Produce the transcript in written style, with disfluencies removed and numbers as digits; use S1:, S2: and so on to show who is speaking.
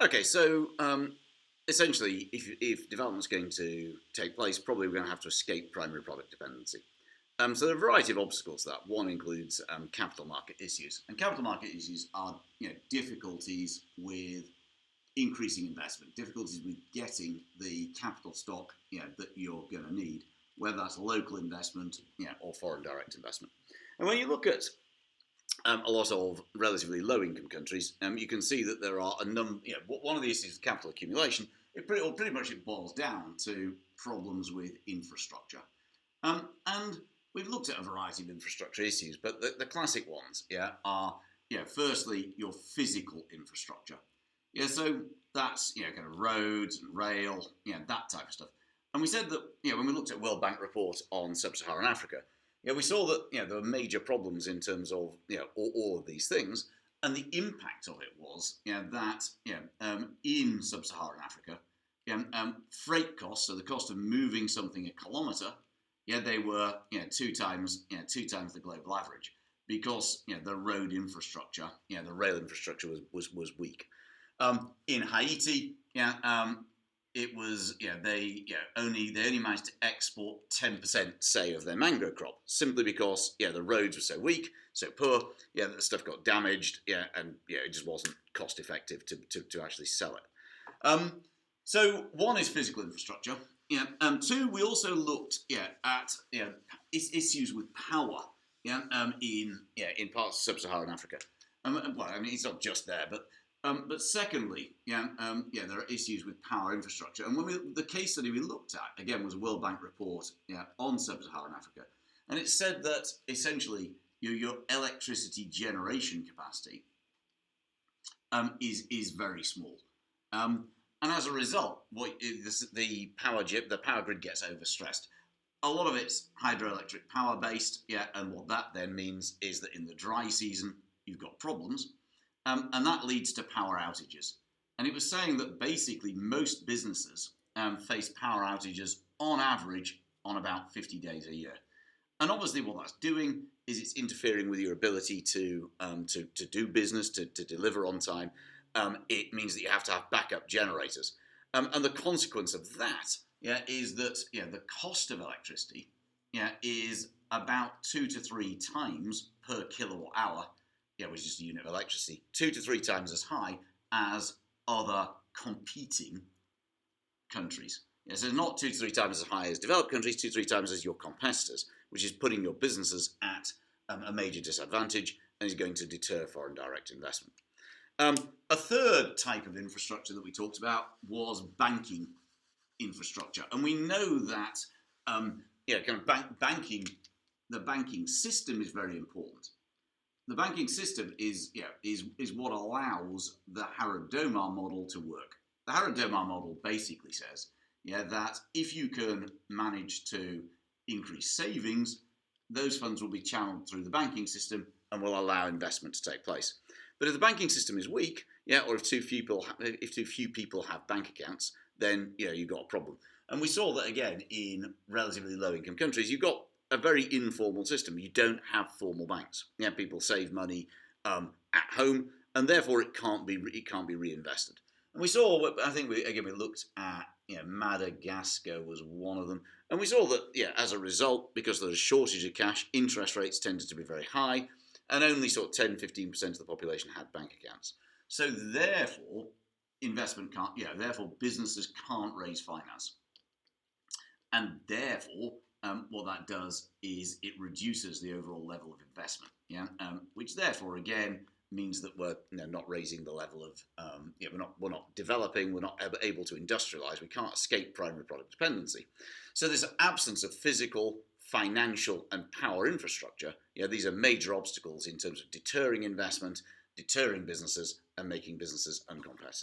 S1: Okay, so essentially, if development's going to take place, probably we're going to have to escape primary product dependency. So there are a variety of obstacles to that. One includes capital market issues, and capital market issues are difficulties with increasing investment, difficulties with getting the capital stock that you're going to need, whether that's local investment or foreign direct investment. And when you look at a lot of relatively low-income countries, you can see that there are a number. One of the issues is capital accumulation. Pretty much it boils down to problems with infrastructure, and we've looked at a variety of infrastructure issues, but the classic ones, are firstly your physical infrastructure. So that's kind of roads and rail, that type of stuff. And we said that when we looked at World Bank report on sub-Saharan Africa, we saw that there were major problems in terms of all of these things, and the impact of it was that in sub-Saharan Africa, freight costs, so the cost of moving something a kilometre, they were two times the global average, because the road infrastructure, the rail infrastructure was weak. In Haiti, it was they only managed to export 10%, say, of their mango crop, simply because the roads were so weak, so poor, that the stuff got damaged, and it just wasn't cost effective to actually sell it. So one is physical infrastructure. Two, we also looked at issues with power in parts of sub-Saharan Africa. Well, I mean, it's not just there, but secondly, there are issues with power infrastructure. And the case study we looked at, again, was a World Bank report on sub-Saharan Africa. And it said that, essentially, your electricity generation capacity is very small. And as a result, the power grid gets overstressed. A lot of it's hydroelectric power based, and what that then means is that in the dry season, you've got problems. And that leads to power outages. And it was saying that basically most businesses face power outages on average on about 50 days a year. And obviously what that's doing is it's interfering with your ability to do business, to deliver on time. It means that you have to have backup generators. And the consequence of that is that the cost of electricity is about 2 to 3 times per kilowatt hour, which is a unit of electricity, 2 to 3 times as high as other competing countries. So not 2 to 3 times as high as developed countries, 2 to 3 times as your competitors, which is putting your businesses at a major disadvantage and is going to deter foreign direct investment. A third type of infrastructure that we talked about was banking infrastructure, and we know that the banking system is very important. The banking system is what allows the Harrod-Domar model to work. The Harrod-Domar model basically says that if you can manage to increase savings, those funds will be channeled through the banking system and will allow investment to take place. But if the banking system is weak, or if too few people have bank accounts, then you've got a problem. And we saw that again in relatively low-income countries. You've got a very informal system. You don't have formal banks. People save money at home, and therefore it can't be reinvested. And we saw, I think we looked at Madagascar was one of them, and we saw that as a result, because there's a shortage of cash, interest rates tended to be very high, and only sort of 10-15% of the population had bank accounts. So therefore, therefore businesses can't raise finance. And therefore, what that does is it reduces the overall level of investment, which therefore, again, means that we're not raising the level of, we're not developing, we're not able to industrialize, we can't escape primary product dependency. So this absence of physical, financial and power infrastructure, these are major obstacles in terms of deterring investment, deterring businesses and making businesses uncompetitive.